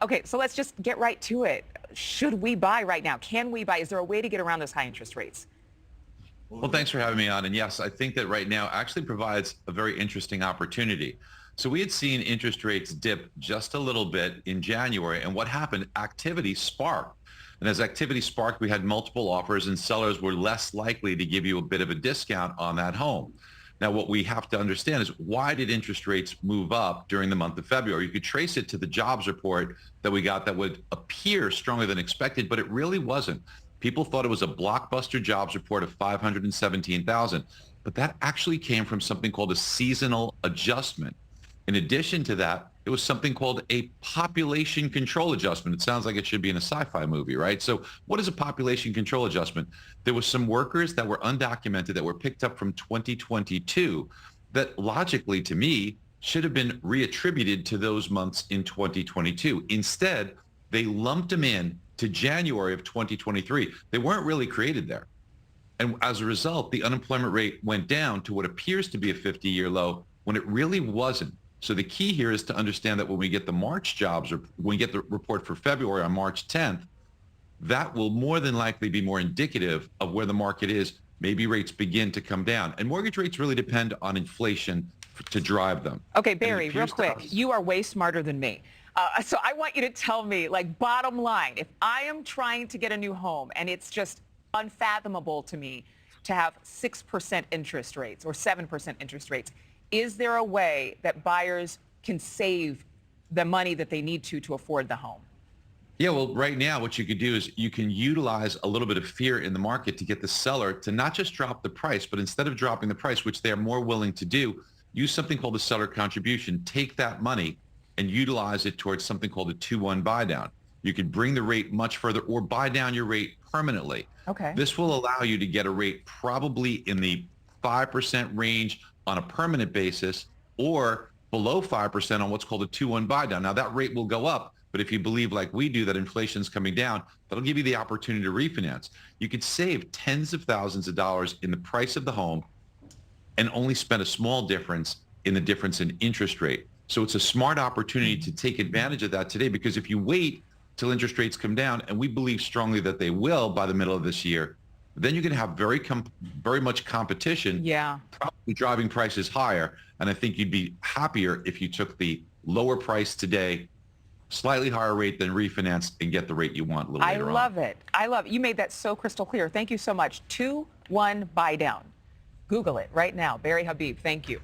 Okay, so let's just get right to it. Should we buy right now? Can we buy? Is there a way to get around those high interest rates? Well, thanks for having me on. And yes, I think that right now actually provides a very interesting opportunity. So we had seen interest rates dip just a little bit in January. And what happened? Activity sparked. And as activity sparked, we had multiple offers and sellers were less likely to give you a bit of a discount on that home. Now, what we have to understand is why did interest rates move up during the month of February? You could trace it to the jobs report that we got that would appear stronger than expected, but it really wasn't. People thought it was a blockbuster jobs report of 517,000, but that actually came from something called a seasonal adjustment. In addition to that, it was something called a population control adjustment. It sounds like it should be in a sci-fi movie, right? So what is a population control adjustment? There was some workers that were undocumented that were picked up from 2022 that logically to me should have been reattributed to those months in 2022. Instead, they lumped them in to January of 2023. They weren't really created there. And as a result, the unemployment rate went down to what appears to be a 50-year low when it really wasn't. So the key here is to understand that when we get the March jobs, or when we get the report for February on March 10th, that will more than likely be more indicative of where the market is. Maybe rates begin to come down. And mortgage rates really depend on inflation to drive them. Okay, And it Barry, real appears to quick, us. you are way smarter than me. So I want you to tell me, like, bottom line, if I am trying to get a new home and it's just unfathomable to me to have 6% interest rates or 7% interest rates, is there a way that buyers can save the money that they need to afford the home? Yeah, well, right now, what you could do is you can utilize a little bit of fear in the market to get the seller to not just drop the price, but instead of dropping the price, which they're more willing to do, use something called a seller contribution. Take that money and utilize it towards something called a 2-1 buy down. You could bring the rate much further or buy down your rate permanently. Okay. This will allow you to get a rate probably in the 5% range on a permanent basis or below 5% on what's called a 2-1 buy down. Now that rate will go up, but if you believe like we do that inflation's coming down, that'll give you the opportunity to refinance. You could save tens of thousands of dollars in the price of the home and only spend a small difference in the difference in interest rate. So it's a smart opportunity to take advantage of that today, because if you wait till interest rates come down, and we believe strongly that they will by the middle of this year, then you're going to have very much competition, Yeah. probably driving prices higher. And I think you'd be happier if you took the lower price today, slightly higher rate than refinance, and get the rate you want a little I later on. love it. I love it. You made that so crystal clear. Thank you so much. 2-1 buy down. Google it right now. Barry Habib, thank you.